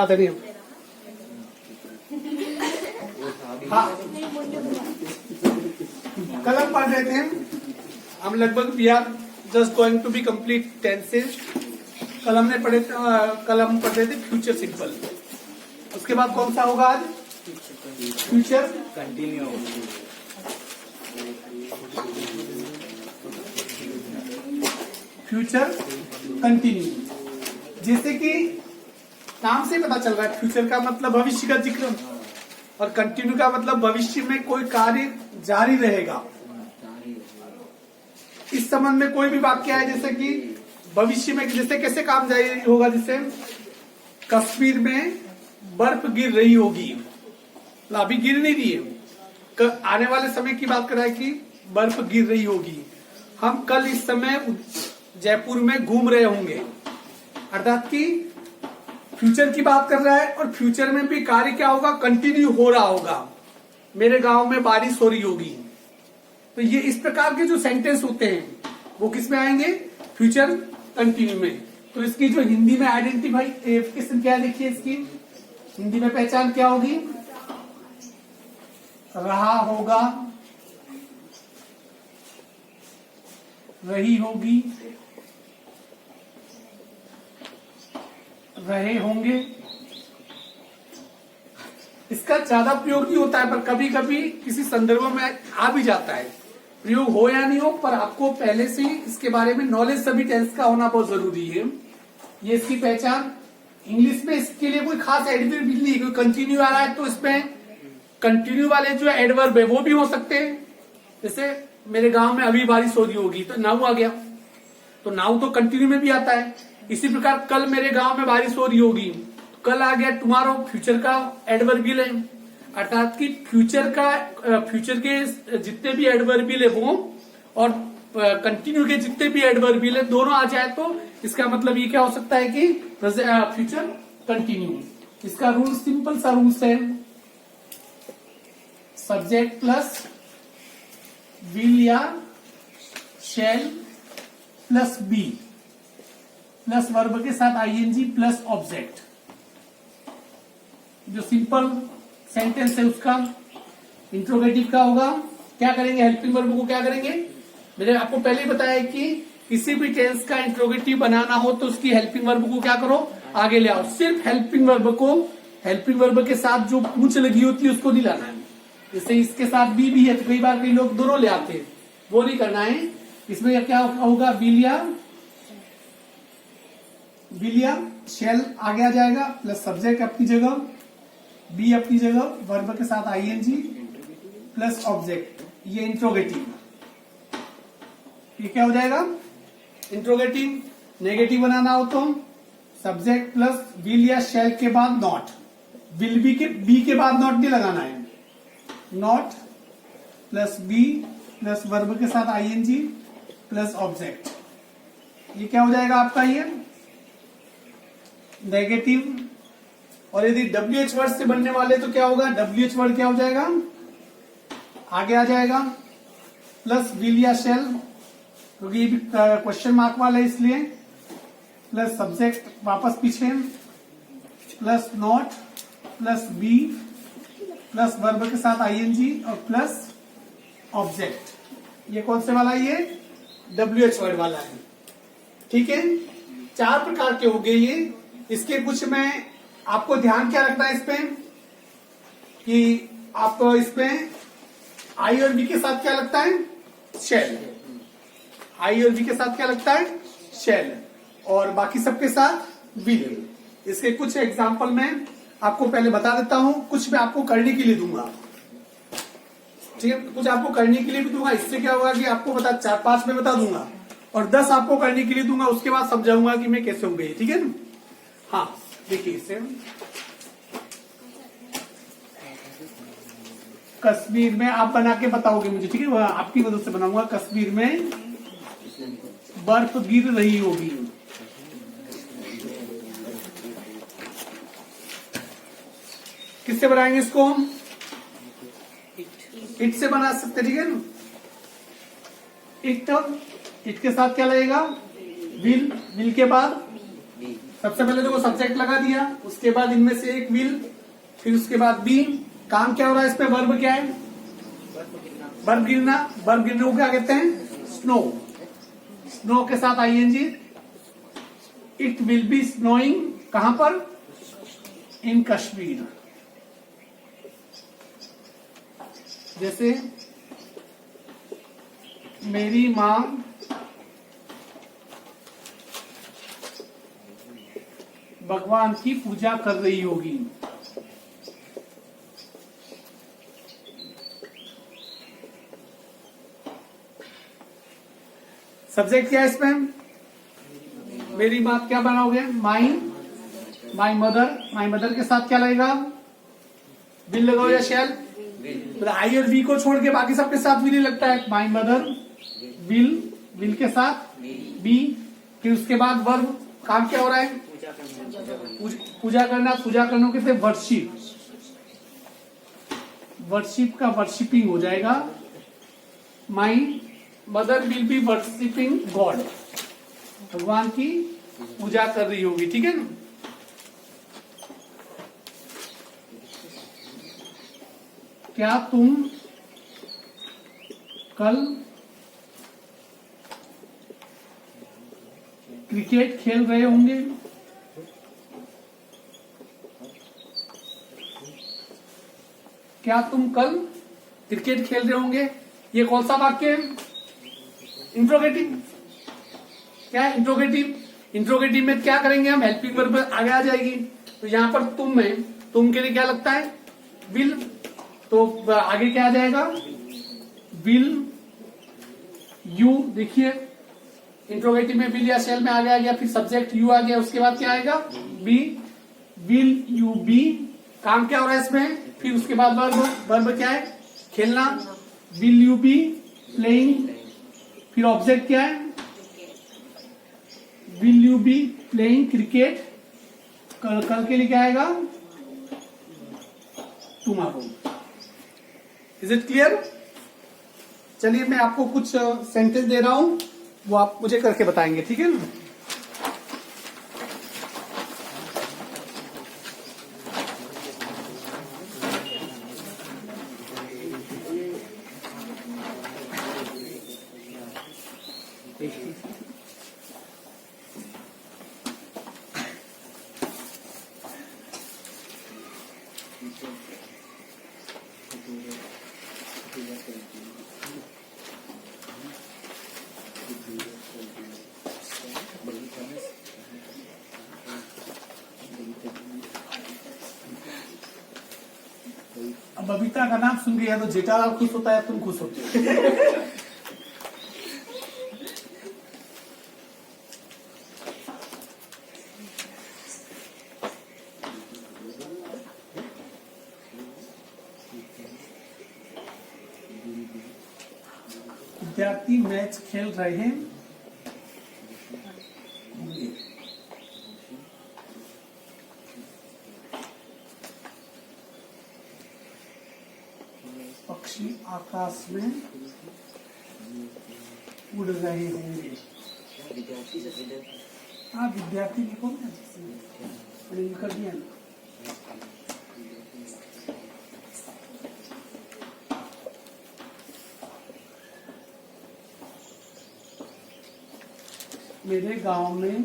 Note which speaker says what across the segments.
Speaker 1: आता नहीं। हाँ, कल हम पढ़ रहे थे, हम लगभग we are just going to be complete tenses. कल हम पढ़ रहे थे फ्यूचर सिंपल। उसके बाद कौन सा होगा आज? Future
Speaker 2: continue.
Speaker 1: Future continue. जैसे कि नाम से पता चल रहा है, फ्यूचर का मतलब भविष्य का जिक्र और कंटिन्यू का मतलब भविष्य में कोई कार्य जारी रहेगा। इस संबंध में कोई भी वाक्य है, जैसे कि भविष्य में जैसे कैसे काम जारी होगा, जैसे कश्मीर में बर्फ गिर रही होगी, अभी गिर नहीं रही है, आने वाले समय की बात कर रहा है कि बर्फ गिर रही होगी। हम कल इस समय जयपुर में घूम रहे होंगे, अर्थात कि फ्यूचर की बात कर रहा है और फ्यूचर में भी कार्य क्या होगा? कंटिन्यू हो रहा होगा। मेरे गांव में बारिश हो रही होगी। तो ये इस प्रकार के जो सेंटेंस होते हैं वो किस में आएंगे? फ्यूचर कंटिन्यू में। तो इसकी जो हिंदी में आइडेंटिफिकेशन क्या लिखिए, इसकी हिंदी में पहचान क्या होगी? रहा होगा, रही होगी, रहे होंगे। इसका ज्यादा प्रयोग नहीं होता है, पर कभी कभी किसी संदर्भ में आ भी जाता है। प्रयोग हो या नहीं हो, पर आपको पहले से इसके बारे में नॉलेज सभी टेंस का होना बहुत जरूरी है। ये इसकी पहचान। इंग्लिश में इसके लिए कोई खास एडवर्ब नहीं, कोई कंटिन्यू आ रहा है तो इसमें कंटिन्यू वाले जो एडवर्ब है वो भी हो सकते हैं। जैसे मेरे गांव में अभी बारिश हो रही होगी, तो नाउ आ गया, तो नाउ तो कंटिन्यू में भी आता है। इसी प्रकार कल मेरे गांव में बारिश हो रही होगी, तो कल आ गया टुमारो, फ्यूचर का एडवर्बियल है। अर्थात कि फ्यूचर के जितने भी एडवर्बियल है वो और कंटिन्यू के जितने भी एडवर्बियल है दोनों आ जाए तो इसका मतलब ये क्या हो सकता है कि फ्यूचर कंटिन्यू। इसका रूल सिंपल सा रूल्स है, सब्जेक्ट प्लस विल या shall plus be plus verb के साथ आईएनजी प्लस ऑब्जेक्ट। जो सिंपल सेंटेंस है उसका इंट्रोगेटिव का होगा। क्या करेंगे? हेल्पिंग वर्ब को क्या करेंगे? मैंने आपको पहले ही बताया कि किसी भी टेंस का इंट्रोगेटिव बनाना हो तो उसकी हेल्पिंग वर्ब को क्या करो? आगे ले आओ। सिर्फ हेल्पिंग वर्ब के साथ जो पूंछ लगी होती है उसको नहीं लाना है। जैसे इसके साथ भी है तो कई बार कई लोग दोनों ले आते हैं, वो नहीं करना है। इसमें क्या होगा? विलिया शेल आगे आ जाएगा प्लस सब्जेक्ट अपनी जगह, बी अपनी जगह, वर्ब के साथ आईएनजी प्लस ऑब्जेक्ट। ये इंट्रोगेटिव, ये क्या हो जाएगा? इंट्रोगेटिव। नेगेटिव बनाना हो तो सब्जेक्ट प्लस विल या शेल के बाद नॉट, विल बी के बाद नॉट नहीं लगाना है। Not plus be plus verb के साथ आईएनजी प्लस ऑब्जेक्ट। ये क्या हो जाएगा आपका? ये नेगेटिव। और यदि WH वर्ड से बनने वाले तो क्या होगा? WH वर्ड क्या हो जाएगा? आगे आ जाएगा प्लस विल या शेल, क्योंकि ये भी क्वेश्चन मार्क वाला है इसलिए, प्लस सब्जेक्ट वापस पीछे plus not plus be plus verb के साथ आईएनजी और प्लस ऑब्जेक्ट। ये कौन से वाला है? ये WH वर्ड वाला है। ठीक है, 4 प्रकार के हो गए ये। इसके कुछ में आपको ध्यान क्या रखना है इसमें कि आपको इसमें आई और बी के साथ क्या लगता है? शेल। आई और बी के साथ क्या लगता है? शेल। और बाकी सबके साथ विल। इसके कुछ एग्जाम्पल मैं आपको पहले बता देता हूं, कुछ मैं आपको करने के लिए दूंगा। ठीक है, कुछ आपको करने के लिए भी दूंगा। इससे क्या होगा कि आपको 4-5 में बता दूंगा और 10 आपको करने के लिए दूंगा, उसके बाद समझाऊंगा कि मैं कैसे हो गई। ठीक है ना? हाँ, देखिए इसे कश्मीर में आप बना के बताओगे मुझे, ठीक है? वह आपकी मदद से बनाऊंगा। कश्मीर में बर्फ गिर रही होगी। किससे बनाएंगे इसको? इट से बना सकते, ठीक है ना? इट के साथ क्या लगेगा? विल के बाद सबसे पहले देखो सब्जेक्ट लगा दिया, उसके बाद इनमें से एक विल, फिर उसके बाद बी। काम क्या हो रहा है इसमें? वर्ब क्या है? बर्फ गिरना। बर्फ गिरने को क्या कहते हैं? स्नो। स्नो के साथ ING. It will be snowing कहां पर? इन कश्मीर। जैसे मेरी मां भगवान की पूजा कर रही होगी। सब्जेक्ट क्या है इसमें? मेरी बात क्या बनाओगे? My mother. माई मदर के साथ क्या लगेगा? विल लगाओ या शैल? आई और वी को छोड़ के बाकी सबके साथ विल लगता है। माई मदर विल के साथ बी। फिर उसके बाद वर्ब। काम क्या हो रहा है? पूजा करना। पूजा करने के से वर्शिप। वर्शिप का वर्शिपिंग हो जाएगा। My mother will be worshipping God. भगवान की पूजा कर रही होगी। ठीक है ना? क्या तुम कल क्रिकेट खेल रहे होंगे? क्या तुम कल क्रिकेट खेल रहे होंगे? ये कौन सा वाक्य है? इंट्रोगेटिव। क्या है इंट्रोगेटिव? इंट्रोगेटिव में क्या करेंगे हम? हेल्पिंग वर्ब आगे आ जाएगी। तो यहां पर तुम में, तुम के लिए क्या लगता है? विल। तो आगे क्या आ जाएगा? Will you. देखिए इंट्रोगेटिव में विल या शेल में आगे आ गया, फिर सब्जेक्ट यू आ गया, उसके बाद क्या आएगा? बी। Will you be. काम क्या हो रहा है इसमें? फिर उसके बाद वर्ब। वर्ब क्या है? खेलना। Will you be playing. फिर ऑब्जेक्ट क्या है? Will you be playing cricket. कल के लिए क्या आएगा? टुमारो। Is it clear? चलिए मैं आपको कुछ सेंटेंस दे रहा हूं, वो आप मुझे करके बताएंगे। ठीक है ना? अब बबीता का नाम सुन के या तो जेठालाल खुश होता है, तुम खुश होते हो। विद्यार्थी मैच खेल रहे हैं। पक्षी आकाश में उड़ रहे होंगे। हाँ विद्यार्थी लिखो ना, कर दिया ना। मेरे गांव में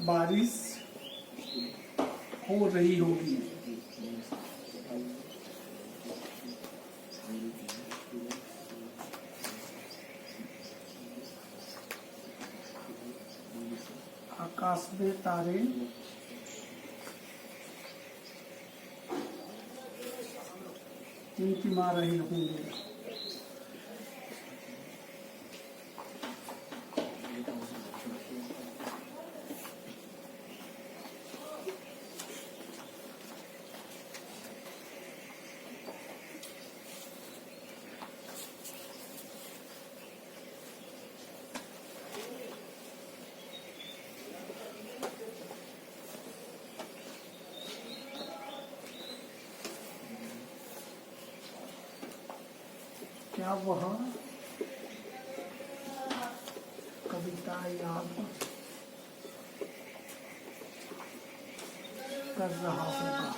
Speaker 1: बारिश हो रही होगी। आकाश में तारे टिमटिमा रहे होंगे। क्या वह कविता याद कर रहा होगा।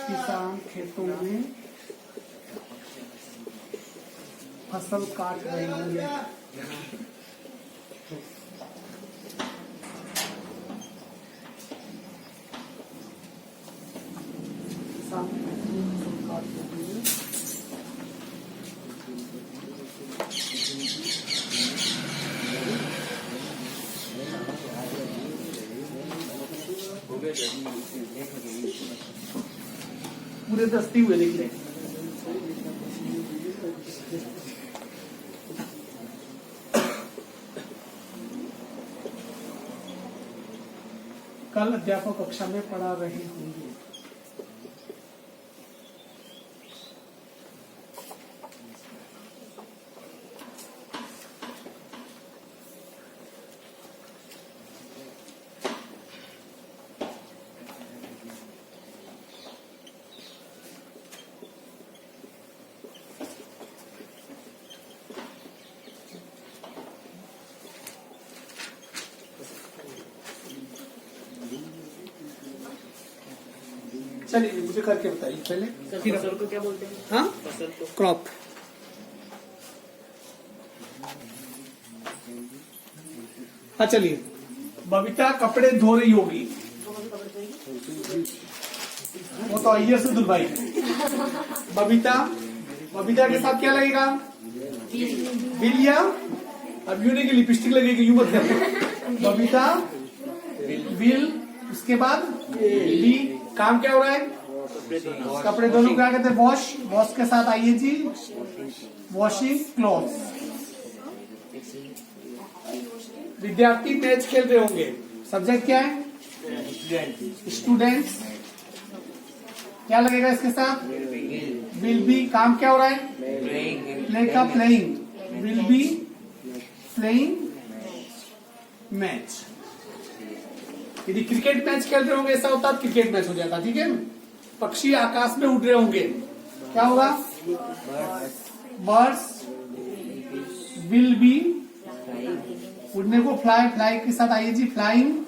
Speaker 1: किसान खेतों में फसल काट रहे होंगे। किसान खेतों में फसल काट रहे होंगे। पूरे दस्ती हुए निकले। कल अध्यापक कक्षा में पढ़ा रहे होंगे। चलिए मुझे करके बताइए पहले।
Speaker 2: फसल को क्या बोलते हैं?
Speaker 1: हाँ,
Speaker 2: फसल को
Speaker 1: क्रॉप। हाँ चलिए, बबीता कपड़े धो रही होगी। वो तो अय्यर से दुलवाई। बबीता, बबीता के साथ क्या लगेगा? बिल या अब यूं नहीं कि लिपस्टिक लगेगी, यूं मत करना। बबीता बिल, उसके बाद बी। काम क्या हो रहा है? कपड़े दोनों क्या कहते हैं? वॉश। वॉश के साथ आइए जी, वॉशिंग क्लॉथ। विद्यार्थी मैच खेल रहे होंगे। सब्जेक्ट क्या है? स्टूडेंट्स। क्या लगेगा इसके साथ? Will be. काम क्या हो रहा है? प्ले का playing. Will be playing match. यदि क्रिकेट मैच खेल रहे होंगे ऐसा होता, क्रिकेट मैच हो जाता। ठीक है। पक्षी आकाश में उड़ रहे होंगे, क्या होगा? बर्ड्स विल बी, उड़ने को फ्लाई, फ्लाई के साथ आइए जी, फ्लाइंग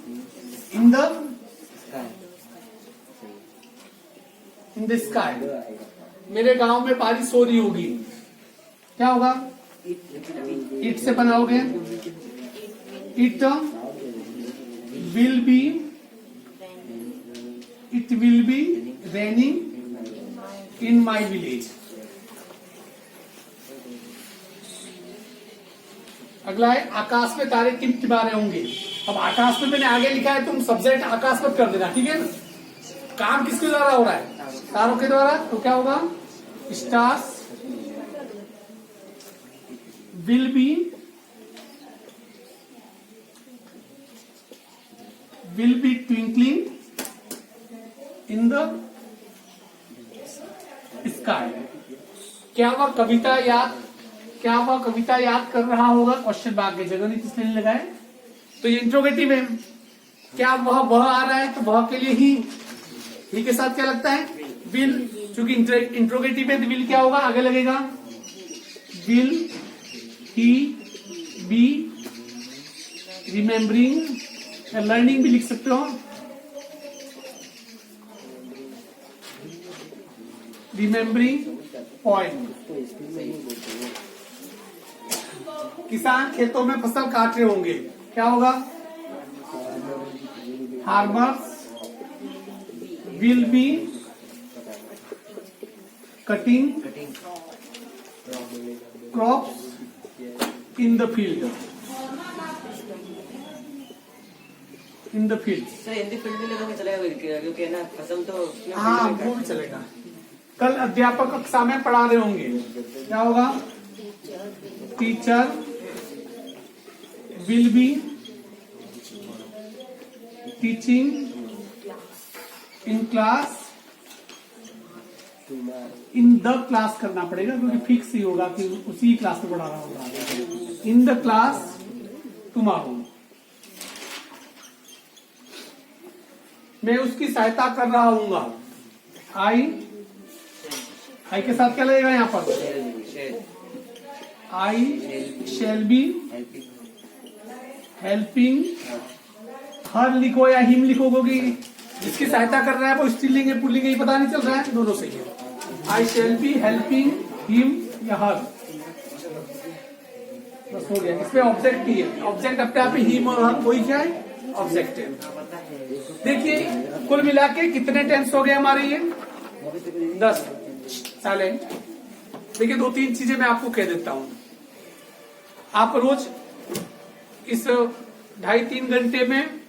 Speaker 1: इन द स्काई। मेरे गांव में बारिश हो रही होगी, क्या होगा? इट से बनाओगे, it will B, it will B raining in my village. अगला है आकाश में तारे टिमटिमा होंगे। अब आकाश में मैंने आगे लिखा है, तुम सब्जेक्ट आकाश मत कर देना, ठीक है ना? काम किसके द्वारा हो रहा है? तारों के द्वारा। तो क्या होगा? Stars will be twinkling in the sky. क्या वह कविता याद कर रहा होगा? क्वेश्चन मार्क की जगह नहीं, किसने नहीं लगाए? तो ये इंट्रोगेटिव है। क्या वह आ रहा है? तो वह के लिए ही के साथ क्या लगता है? विल। चूंकि इंट्रोगेटिव है तो विल क्या होगा? आगे लगेगा विल ही बी रिमेम्बरिंग या लर्निंग भी लिख सकते हो, रिमेम्बरिंग पॉइंट। किसान खेतों में फसल काट रहे होंगे, क्या होगा? Farmers will be cutting crops in the field.
Speaker 2: Sir Hindi field में लोगों को चलेगा क्योंकि ना फसल तो
Speaker 1: हाँ वो भी चलेगा। कल अध्यापक कक्षा में पढ़ा रहे होंगे, क्या होगा? Teacher will be teaching in class, in the class करना पड़ेगा क्योंकि फिक्स ही होगा कि उसी क्लास में पढ़ा रहा होगा। In the class tomorrow. मैं उसकी सहायता कर रहा हूँ। आई के साथ क्या लगेगा यहाँ पर? आई शैल बी हेल्पिंग हर लिखो या हिम लिखो, क्योंकि जिसकी सहायता कर रहा है वो स्त्रीलिंग है पुल्लिंग है ये पता नहीं चल रहा है, दोनों सही है। आई शैल बी हेल्पिंग हिम या हर, बस हो गया। इसमें ऑब्जेक्ट ही है, ऑब्जेक्ट अपने आप ही हिम और हर वही क्या है ऑब्जेक्ट है। देखिए कुल मिला के कितने टेंस हो गए हमारे ये 10 साइलेंट। देखिए 2-3 चीजें मैं आपको कह देता हूं। आप रोज इस 2.5-3 घंटे में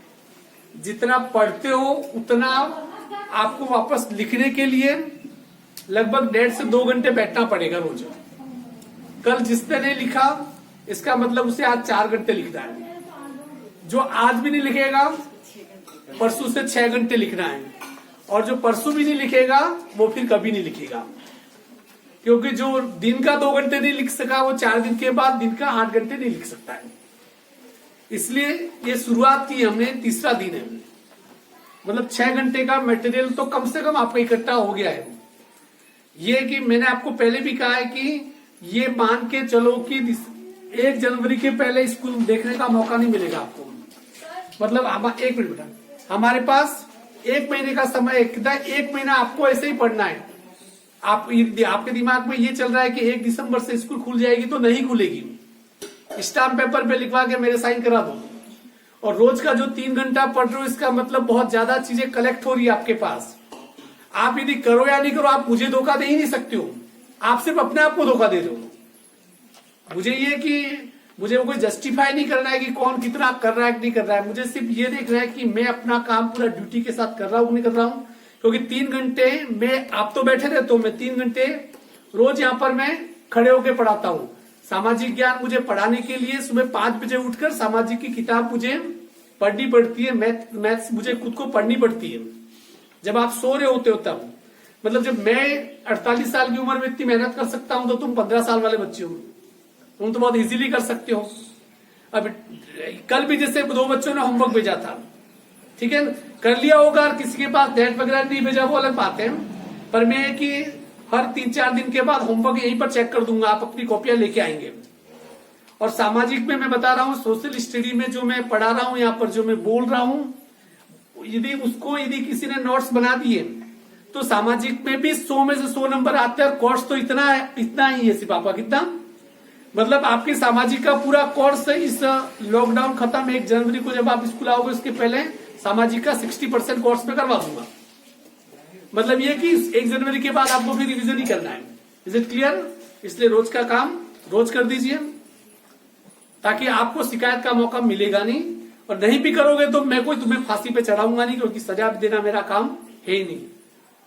Speaker 1: जितना पढ़ते हो उतना आपको वापस लिखने के लिए लगभग 1.5 से 2 घंटे बैठना पड़ेगा रोज। कल जिसने नहीं लिखा इसका मतलब उसे आज 4 घंटे लिखना है। जो आज भी नहीं लिखेगा परसों से 6 घंटे लिखना है, और जो परसों भी नहीं लिखेगा वो फिर कभी नहीं लिखेगा, क्योंकि जो दिन का 2 घंटे नहीं लिख सका वो 4 दिन के बाद दिन का 8 घंटे नहीं लिख सकता है। इसलिए ये शुरुआत की हमने, तीसरा दिन है, मतलब 6 घंटे का मटेरियल तो कम से कम आपका इकट्ठा हो गया है। ये कि मैंने आपको पहले भी कहा है कि ये मान के चलो कि 1 जनवरी के पहले स्कूल देखने का मौका नहीं मिलेगा आपको। मतलब एक मिनट बेटा, हमारे पास 1 महीने का समय है, 1 महीना आपको ऐसे ही पढ़ना है। आपके दिमाग में ये चल रहा है कि 1 दिसंबर से स्कूल खुल जाएगी, तो नहीं खुलेगी। स्टाम्प पेपर पे लिखवा के मेरे साइन करा दो, और रोज का जो 3 घंटा पढ़ रहे हो इसका मतलब बहुत ज्यादा चीजें कलेक्ट हो रही है आपके पास। आप यदि करो या नहीं करो आप मुझे धोखा दे ही नहीं सकते हो, आप सिर्फ अपने आप को धोखा दे रहे हो। मुझे ये कि मुझे कोई जस्टिफाई नहीं करना है कि कौन कितना कर रहा है कि नहीं कर रहा है, मुझे सिर्फ ये देखना है कि मैं अपना काम पूरा ड्यूटी के साथ कर रहा हूं नहीं कर रहा हूं। क्योंकि 3 घंटे में आप तो बैठे रहते हो, मैं 3 घंटे रोज यहाँ पर मैं खड़े होकर पढ़ाता हूँ। सामाजिक ज्ञान मुझे पढ़ाने के लिए सुबह 5 बजे उठकर सामाजिक की किताब मुझे पढ़नी पड़ती है, मैथ्स मुझे खुद को पढ़नी पड़ती है जब आप सो रहे होते हो तब। मतलब जब मैं 48 साल की उम्र में इतनी मेहनत कर सकता हूं तो तुम 15 साल वाले बच्चे हो, तुम तो बहुत इजीली कर सकते हो। अब कल भी जैसे 2 बच्चों ने होमवर्क भेजा था, ठीक है, कर लिया होगा, किसी के पास नेट वगैरह नहीं भेजा वो अलग बात है, पर मैं कि हर 3-4 दिन के बाद होमवर्क यहीं पर चेक कर दूंगा, आप अपनी कॉपियां लेके आएंगे। और सामाजिक में मैं बता रहा हूं, सोशल स्टडी में जो मैं पढ़ा रहा हूं, यहाँ पर जो मैं बोल रहा हूं, यदि किसी ने नोट्स बना दिए तो सामाजिक में भी 100 में से 100 नंबर आते हैं। कोर्स तो इतना ही है सिर्फ आपका, कितना मतलब आपके सामाजिक का पूरा कोर्स इस लॉकडाउन खत्म 1 जनवरी को जब आप स्कूल आओगे उसके पहले सामाजिक का 60% कोर्स में करवा दूंगा। मतलब ये कि 1 जनवरी के बाद आपको भी रिवीजन ही करना है। Is it clear? इसलिए रोज का काम रोज कर दीजिए ताकि आपको शिकायत का मौका मिलेगा नहीं, और नहीं भी करोगे तो मैं कोई तुम्हें फांसी पे चढ़ाऊंगा नहीं, क्योंकि सजा देना मेरा काम है ही नहीं।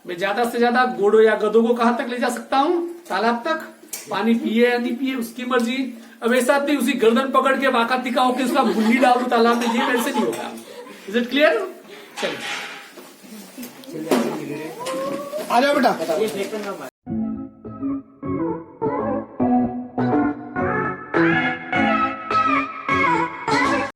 Speaker 1: मैं ज्यादा से ज्यादा घोड़ों या गधों को कहां तक ले जा सकता हूं? तालाब तक। पानी पिए या नहीं पिए उसकी मर्जी। अब ऐसा नहीं उसी गर्दन पकड़ के वाका टिका होकर उसका गुल्ली डाल दो तालाब में, ये मेरे से नहीं होगा। Is it clear? चलिए
Speaker 3: आ जाओ बेटा।